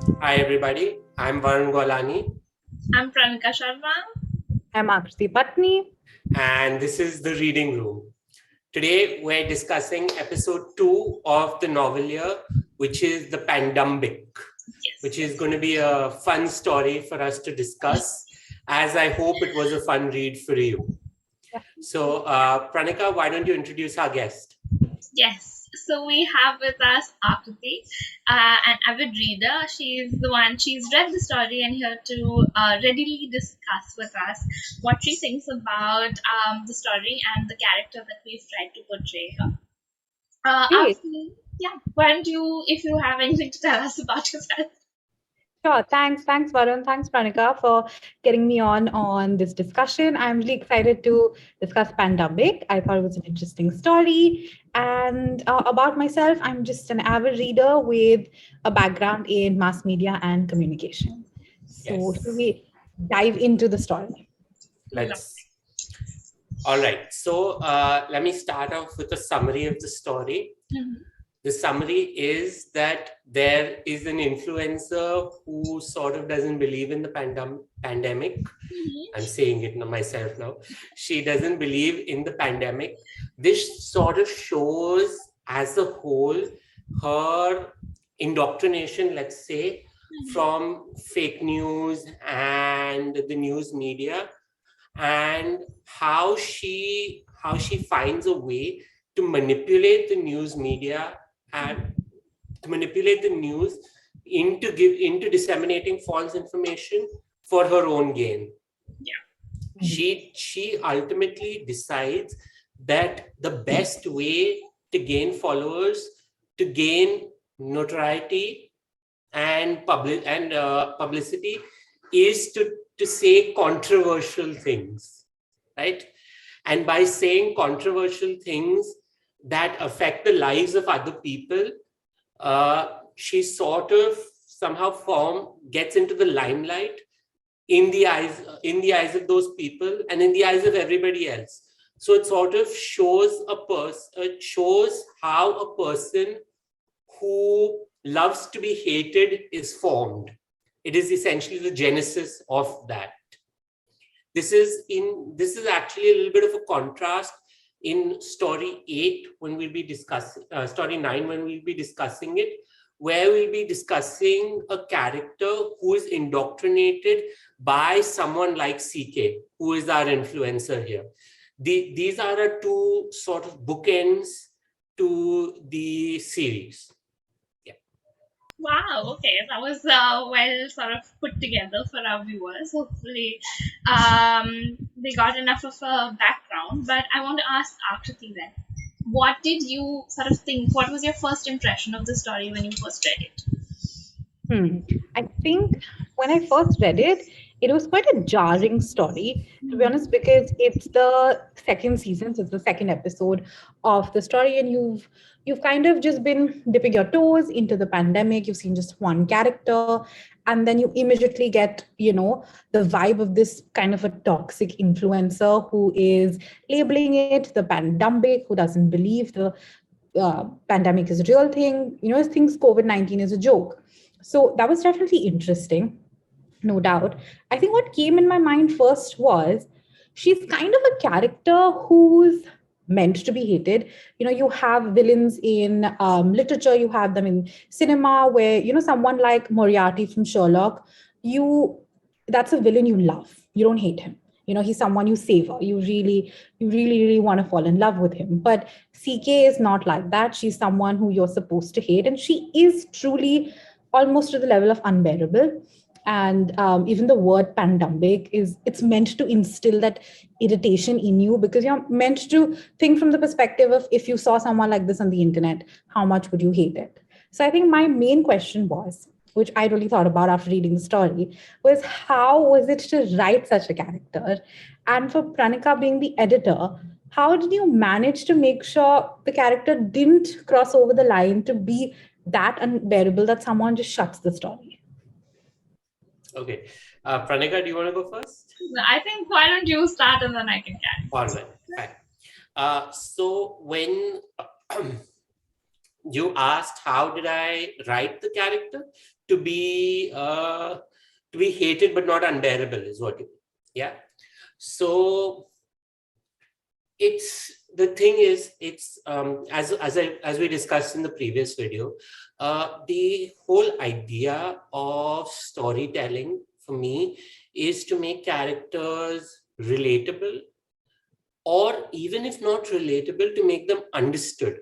Hi everybody, I'm Varun Golani I'm Pranika Sharma. I'm Akriti Patni. and this is the Reading Room. Today we're discussing episode 2 of the novel year, which is The Pandemic, which is going to be a fun story for us to discuss, as I hope it was a fun read for you. So, Pranika, why don't you introduce our guest? Yes. So we have with us Akriti, an avid reader. She's read the story and here to readily discuss with us what she thinks about the story and the character that we've tried to portray her. Great. Akriti, yeah, why don't you, if you have anything to tell us about yourself? Sure. Thanks, Varun. Thanks, Pranika, for getting me on this discussion. I'm really excited to discuss Pandemic. I thought it was an interesting story. And about myself, I'm just an avid reader with a background in mass media and communication. So, should Yes, we dive into the story? let's. All right, so let me start off with a summary of the story. Mhm. The summary is that there is an influencer who sort of doesn't believe in the pandemic. I'm saying it myself now. She doesn't believe in the pandemic. This sort of shows, as a whole, her indoctrination, let's say, from fake news and the news media, and how she finds a way to manipulate the news media and to manipulate the news into disseminating false information for her own gain. Yeah. She ultimately decides that the best way to gain followers, to gain notoriety and publicity, is to say controversial things, right? And by saying controversial things that affect the lives of other people, she sort of somehow gets into the limelight in the eyes of those people and in the eyes of everybody else. So it sort of shows how a person who loves to be hated is formed. It is essentially the genesis of that. This is actually a little bit of a contrast in story 8 when we'll be discussing story 9 when we'll be discussing it, where we'll be discussing a character who is indoctrinated by someone like CK, who is our influencer here. These are our two sort of bookends to the series. Wow, okay, that was well sort of put together for our viewers. Hopefully, they got enough of a background. But I want to ask Akriti then, what did you sort of think? What was your first impression of the story when you first read it? Hmm. I think when I first read it, it was quite a jarring story, to be honest, because it's the second season, so it's the second episode of the story, and you've kind of just been dipping your toes into the pandemic. You've seen just one character, and then you immediately get, the vibe of this kind of a toxic influencer who is labeling it the pandemic, who doesn't believe the pandemic is a real thing, thinks COVID-19 is a joke. So that was definitely interesting, no doubt. I think what came in my mind first was she's kind of a character who's meant to be hated. You have villains in literature, you have them in cinema, where, someone like Moriarty from Sherlock, you that's a villain you love. You don't hate him. He's someone you savor. You really want to fall in love with him. But CK is not like that. She's someone who you're supposed to hate, and she is truly almost to the level of unbearable. And even the word pandemic it's meant to instill that irritation in you, because you're meant to think from the perspective of, if you saw someone like this on the internet, how much would you hate it? So I think my main question was, which I really thought about after reading the story, was how was it to write such a character? And for Pranika being the editor, how did you manage to make sure the character didn't cross over the line to be that unbearable that someone just shuts the story? Okay, Pranika, do you want to go first? I think why don't you start and then I can carry. All right, fine. So when you asked how did I write the character to be hated but not unbearable is what you mean. Yeah. So it's the thing is it's as we discussed in the previous video, the whole idea of storytelling for me is to make characters relatable, or even if not relatable, to make them understood.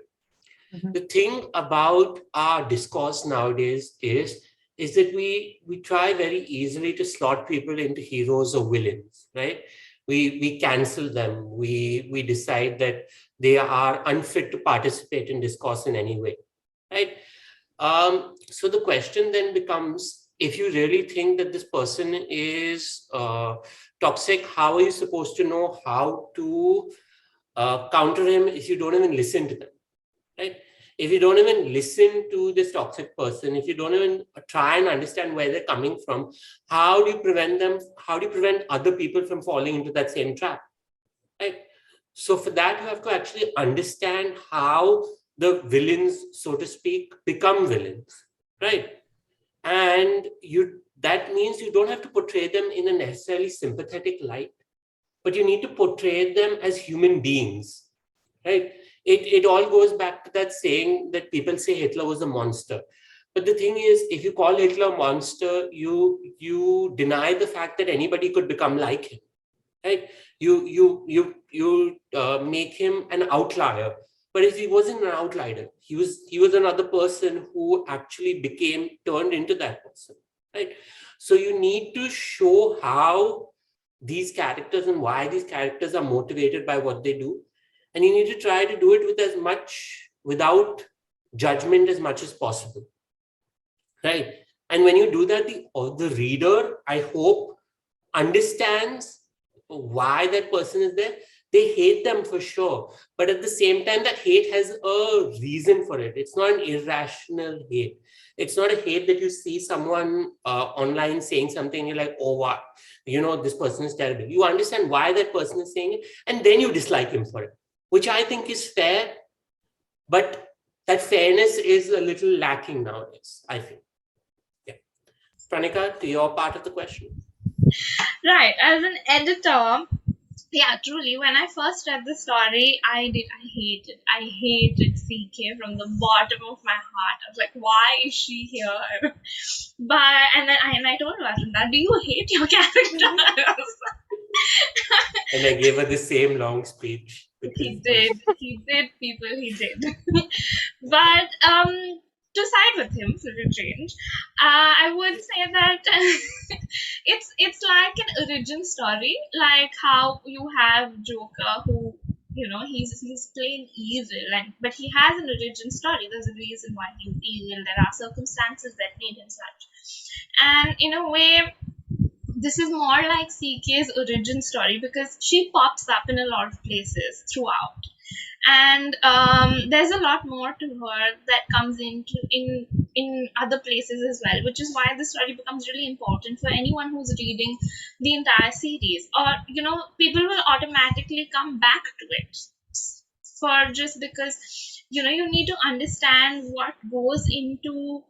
Mhm. The thing about our discourse nowadays is that we try very easily to slot people into heroes or villains, right? We cancel them. We decide that they are unfit to participate in discourse in any way, right? So the question then becomes, if you really think that this person is toxic, how are you supposed to know how to counter him if you don't even listen to them, right? If you don't even listen to this toxic person, if you don't even try and understand where they're coming from, how do you prevent them? How do you prevent other people from falling into that same trap, right? So for that, you have to actually understand how the villains, so to speak, become villains, right? And you that means you don't have to portray them in a necessarily sympathetic light, but you need to portray them as human beings, right? It all goes back to that saying that people say Hitler was a monster. But the thing is, if you call Hitler a monster, you deny the fact that anybody could become like him, right? You make him an outlier. But if he wasn't an outlier, he was another person who actually became turned into that person, right? So you need to show how these characters and why these characters are motivated by what they do, and you need to try to do it with as much without judgment as much as possible, right? And when you do that, the reader, I hope, understands why that person is there. They hate them for sure, but at the same time, that hate has a reason for it. It's not an irrational hate. It's not a hate that you see someone online saying something, you're like, oh, what? This person is terrible. You understand why that person is saying it, and then you dislike him for it, which I think is fair, but that fairness is a little lacking nowadays, I think. Yeah. Pranika, to your part of the question. Right, as an editor, yeah, truly, when I first read the story, I hated CK from the bottom of my heart. I was like, why is she here? But and I told Vasunda, do you hate your character? And I gave her the same long speech because He did, people, he did. But to side with him for a change, I would say that it's like an origin story, like how you have Joker, who he's plain evil, and but he has an origin story. There's a reason why he's evil. There are circumstances that made him such, and in a way this is more like CK's origin story because she pops up in a lot of places throughout, and there's a lot more to her that comes into in other places as well, which is why the story becomes really important for anyone who's reading the entire series, or people will automatically come back to it for just because you need to understand what goes into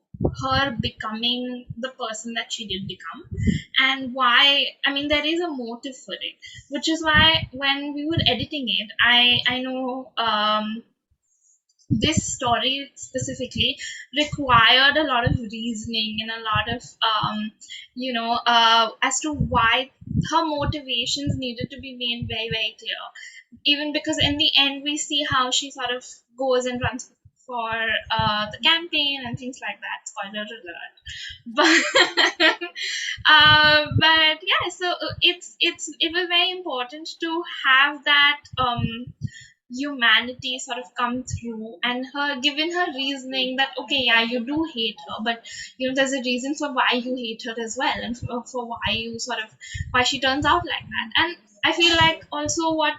her becoming the person that she did become, and why. I mean, there is a motive for it, which is why when we were editing it, I know this story specifically required a lot of reasoning and a lot of as to why her motivations needed to be made very, very clear, even because in the end we see how she sort of goes and runs for the campaign and things like that. Spoiler alert. But but yeah, so it was very important to have that humanity sort of come through, and her given her reasoning that okay, yeah, you do hate her, but there's a reason for why you hate her as well, and for why you sort of why she turns out like that. And I feel like also what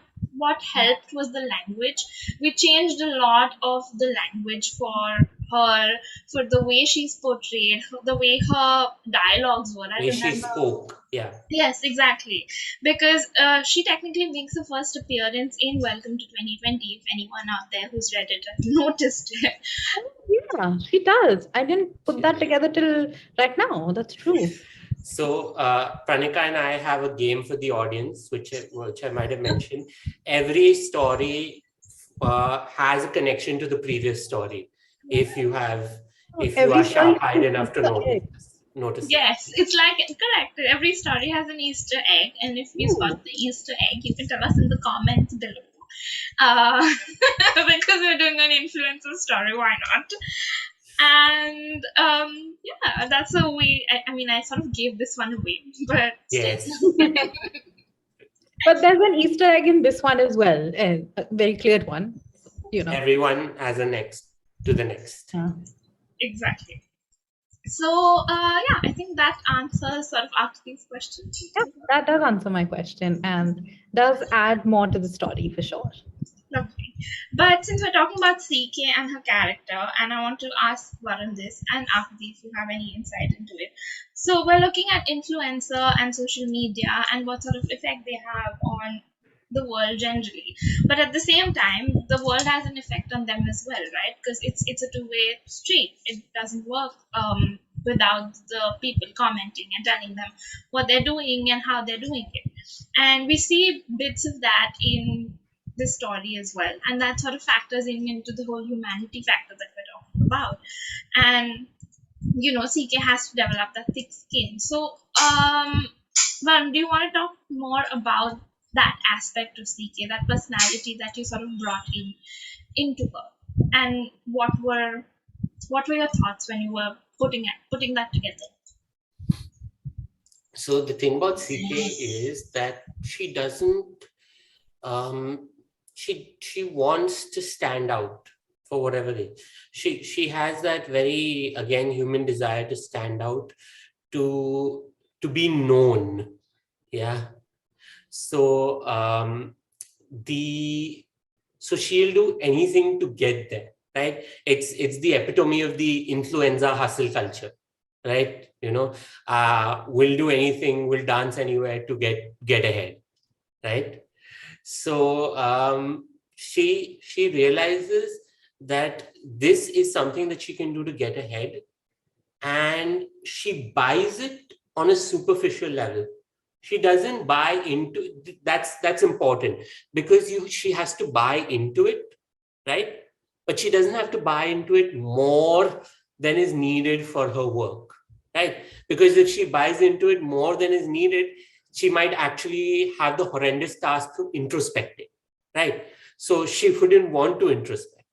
helped was the language. We changed a lot of the language for her, for the way she's portrayed, for the way her dialogues were. I Way she remember. spoke. Yeah. Yes, exactly. Because she technically makes the first appearance in Welcome to 2020, if anyone out there who's read it has noticed it. Yeah, she does. I didn't put She that did. together till right now. That's true. So Pranika and I have a game for the audience, which I might have mentioned. Every story has a connection to the previous story. If you have, if you Every are story sharp-eyed has an enough to Easter egg. notice it. Yes, it's like correct. Every story has an Easter egg, and if you Ooh. spot the Easter egg, you can tell us in the comments below. Because we're doing an influencer story, why not? And yeah, that's a way. I mean, I sort of gave this one away, but still. Yes, But there's an Easter egg in this one as well, and a very clear one. You know. everyone has a next to the next. Yeah. Exactly. So yeah, I think that answers sort of Aarti's question. Yeah, that does answer my question and does add more to the story for sure. Lovely. But since we're talking about CK and her character, and I want to ask Varun this and Aarti if you have any insight into it. So we're looking at influencer and social media and what sort of effect they have on the world generally. But at the same time, the world has an effect on them as well, right? Because it's a two-way street. It doesn't work without the people commenting and telling them what they're doing and how they're doing it. And we see bits of that in this story as well, and that sort of factors in into the whole humanity factor that we're talking about. And CK has to develop that thick skin. So Varun, do you want to talk more about that aspect of CK, that personality that you sort of brought into her, and what were your thoughts when you were putting that together? So the thing about CK is that she doesn't um she wants to stand out for whatever it is. She has that very, again, human desire to stand out, to be known. Yeah. So the so she'll do anything to get there, right? It's the epitome of the influenza hustle culture, right? We'll do anything, we'll dance anywhere to get ahead, right? So she realizes that this is something that she can do to get ahead, and she buys it on a superficial level. She doesn't buy into that's important, because she has to buy into it, right? But she doesn't have to buy into it more than is needed for her work, right? Because if she buys into it more than is needed, she might actually have the horrendous task of introspecting, right? So she wouldn't want to introspect.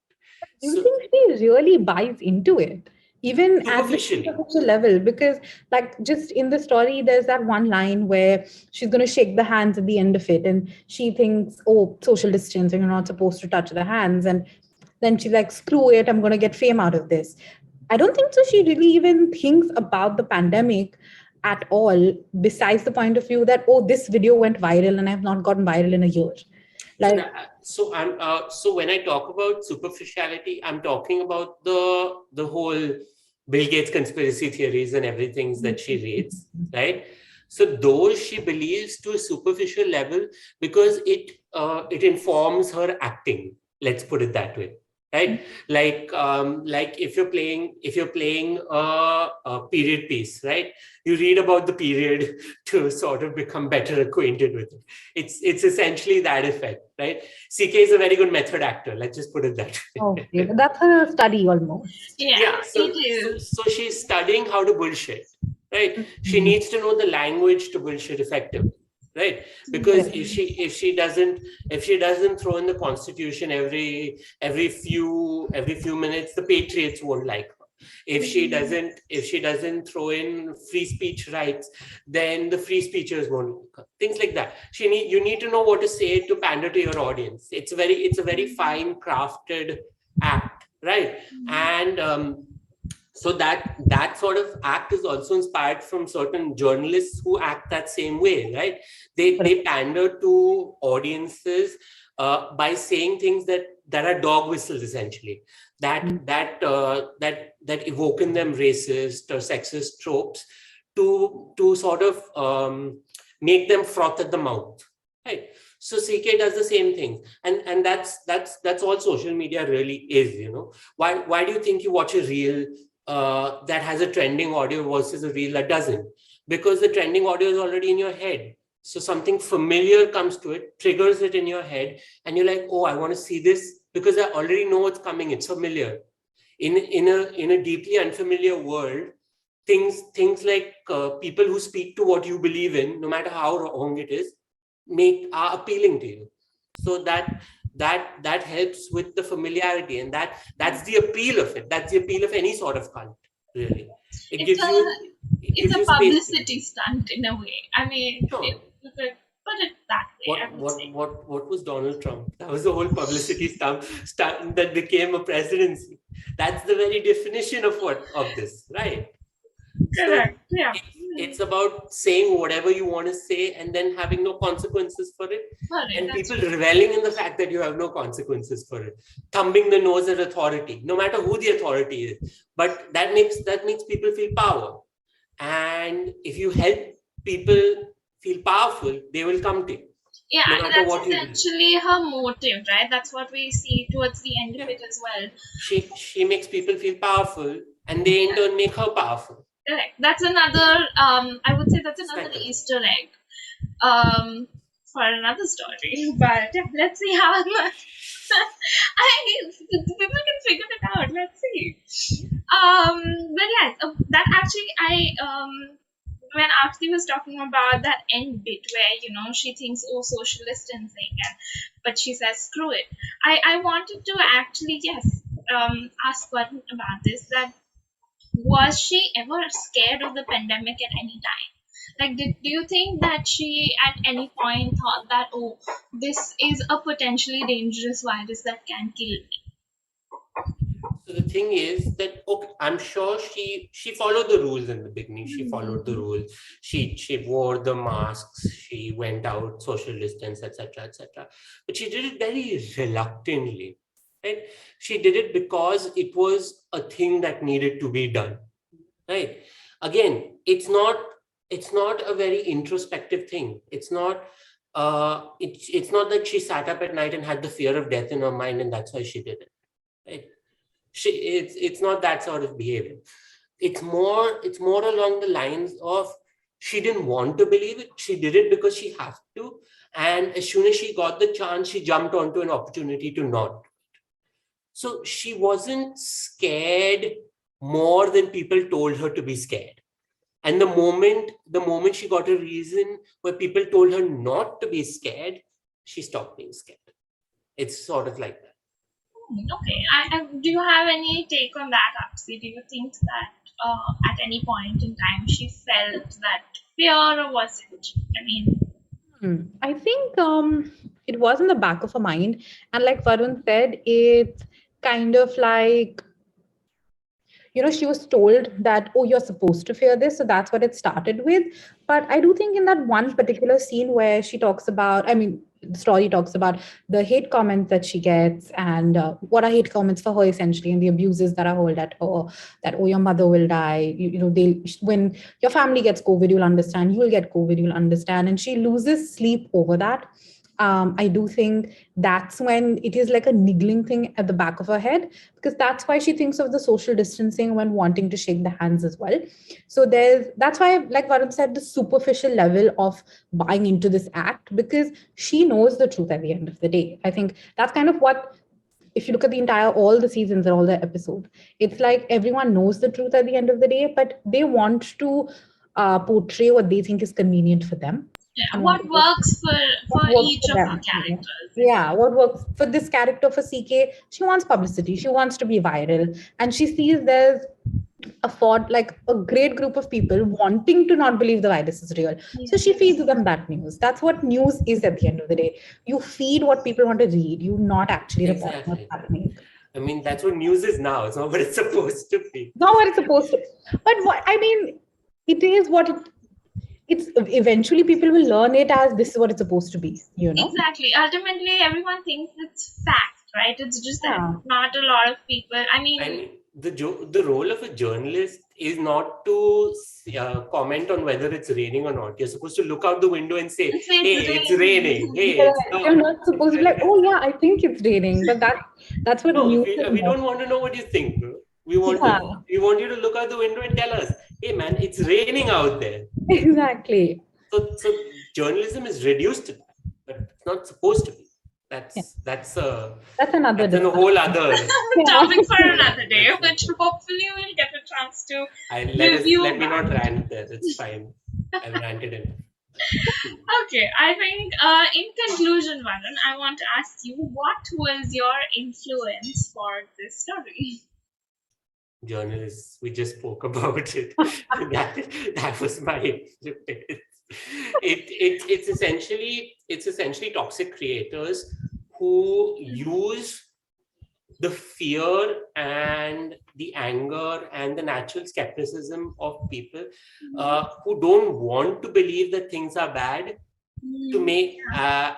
Do you So think she really buys into it, even at the superficially. superficial level? Because, like, just in the story, there's that one line where she's going to shake the hands at the end of it, and she thinks, oh, social distancing, you're not supposed to touch the hands. And then she's like, screw it, I'm going to get fame out of this. I don't think so. She really even thinks about the pandemic at all, besides the point of view that, oh, this video went viral and I've not gotten viral in a year. So Like, that, so I'm so when I talk about superficiality, I'm talking about the whole Bill Gates conspiracy theories and everything that she reads, right? So those she believes to a superficial level, because it informs her acting. Let's put it that way, right? Like if you're playing a period piece, right? You read about the period to sort of become better acquainted with it. It's essentially that effect, right? CK is a very good method actor. Let's just put it that okay, way. but that's a study almost. Yeah, Yeah. it So is. she's studying how to bullshit, right? She Mhm. needs to know the language to bullshit effectively, right? Because Correct. if she doesn't throw in the Constitution every few minutes, the patriots won't like her. If she doesn't throw in free speech rights, then the free speechers won't like her. Things like that. You need to know what to say to pander to your audience. It's a very fine crafted act, right? And So that sort of act is also inspired from certain journalists who act that same way, right? They pander to audiences by saying things that are dog whistles, essentially, that evoke in them racist or sexist tropes to sort of make them froth at the mouth, right? So CK does the same thing, and that's all social media really is, Why do you think you watch a reel that has a trending audio versus a reel that doesn't? Because the trending audio is already in your head. So something familiar comes to it, triggers it in your head, and you're like, oh, I want to see this because I already know what's coming. It's familiar. In a deeply unfamiliar world, things like people who speak to what you believe in, no matter how wrong it is, are appealing to you. So that helps with the familiarity, and that's the appeal of it. That's the appeal of any sort of cult, really. It It's gives a you it it's gives a you space to be. publicity stunt in a way. I mean, if Sure. you could put it that way, I What would what say. what what was Donald Trump? That was the whole publicity stunt that became a presidency. That's the very definition of this, right? So Correct. Yeah. it's about saying whatever you want to say and then having no consequences for it. Correct. And That's people true. reveling in the fact that you have no consequences for it, thumbing the nose at authority, no matter who the authority is. But that makes people feel power. And if you help people feel powerful, they will come to you, Yeah, no and matter that's what you do. essentially her motive, right? That's what we see towards the end of Yeah. it as well. She makes people feel powerful, and they in turn make her powerful. Correct. That's another. I would say that's It's a another cycle. Easter egg. For another story. But yeah, let's see how much. People can figure it out. Let's see. But yes, that actually when Aarti was talking about that end bit where she thinks, oh, social distancing, but she says screw it. I wanted to actually, yes, ask Varun about this. That was she ever scared of the pandemic at any time? Like, do you think that she at any point thought that, oh, this is a potentially dangerous virus that can kill me? So the thing is that, okay, I'm sure she followed the rules in the beginning. She followed the rules. She wore the masks. She went out, social distance, etc., etc. But she did it very reluctantly, right? She did it because it was a thing that needed to be done, right? Again, it's not a very introspective thing. It's not that she sat up at night and had the fear of death in her mind, and that's why she did it, right? It's not that sort of behavior. It's more along the lines of she didn't want to believe it. She did it because she has to, and as soon as she got the chance, she jumped onto an opportunity to not. So she wasn't scared more than people told her to be scared. And the moment she got a reason where people told her not to be scared, she stopped being scared. It's sort of like that. Okay. Do you have any take on that, Apsi? Do you think that at any point in time she felt that fear, or was it? I mean, I think it was in the back of her mind. And like Varun said, it's kind of like, she was told that, oh, you're supposed to fear this. So that's what it started with. But I do think in that one particular scene where she talks about, I mean, the story talks about the hate comments that she gets and what are hate comments for her essentially, and the abuses that are hurled at her, that, oh, your mother will die. When your family gets COVID, you'll understand. You will get COVID, you'll understand. And she loses sleep over that. I do think that's when it is like a niggling thing at the back of her head, because that's why she thinks of the social distancing when wanting to shake the hands as well. So that's why, like Varun said, the superficial level of buying into this act, because she knows the truth at the end of the day. I think that's kind of what, if you look at the entire all the seasons and all the episodes, it's like everyone knows the truth at the end of the day, but they want to portray what they think is convenient for them yeah, and want what to works what for works each for of our them. characters? Yeah, what works for this character, for CK, she wants publicity, she wants to be viral, and she sees there's like a great group of people wanting to not believe the virus is real. So she feeds them that news. That's what news is at the end of the day. You feed what people want to read, you not actually report what's Exactly. happening. I mean, that's what news is now. It's not what it's supposed to be. Not what it's supposed to. But what I mean, it is what it's eventually people will learn it as this is what it's supposed to be, you know? Exactly. Ultimately, everyone thinks it's fact, right? It's just that Yeah. not a lot of people. I I mean, mean, the role of a journalist is not to comment on whether it's raining or not. You're supposed to look out the window and say, it's "Hey, it's raining. raining. Hey, it's You're not." not supposed to be like, oh yeah, I think it's raining, but that's what No, news is we about. don't want to know what you think, bro. We want Yeah, you to look out the window and tell us, "Hey, man, it's raining out there." exactly. So journalism is reduced to that, but it's not supposed to be. Yeah, that's another That's a discussion. whole other. The Yeah. topic for another day, That's which hopefully we'll get a chance to I review let me back. not rant there. It's fine. I've ranted enough. Okay, I think in conclusion, Varun, I want to ask you what was your influence for this story? Journalists, we just spoke about it. that that was my influence. It's essentially toxic creators who use the fear and the anger and the natural skepticism of people who don't want to believe that things are bad to Mm, make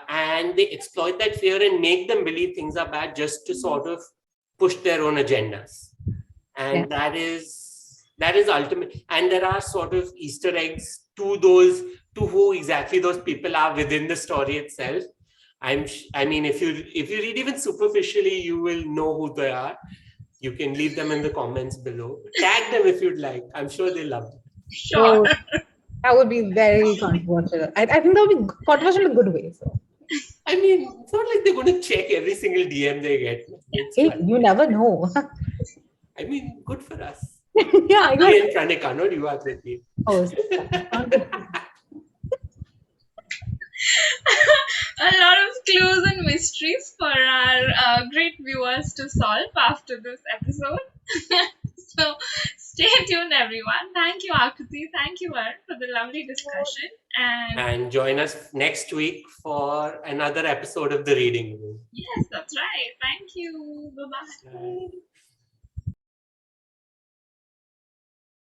and they exploit that fear and make them believe things are bad just to sort of push their own agendas. Yeah. And that is ultimate. And there are sort of Easter eggs to who exactly those people are within the story itself. I mean, if you read even superficially, you will know who they are. You can leave them in the comments below. Tag them if you'd like. I'm sure they love it. sure. Oh, that would be very controversial. I think that would be controversial in a good way. So, I mean, it's not like they're going to check every single DM they get. It's hey, fine. you never know. I mean, good for us. Yeah, I guess. Me and Pranika, not you, Akriti. Oh, sounds good. A lot of clues and mysteries for our great viewers to solve after this episode. So stay tuned, everyone. Thank you, Akriti. Thank you, Varun, for the lovely discussion. And And join us next week for another episode of The Reading Room. yes, that's right. Thank you. Bye bye. Bye.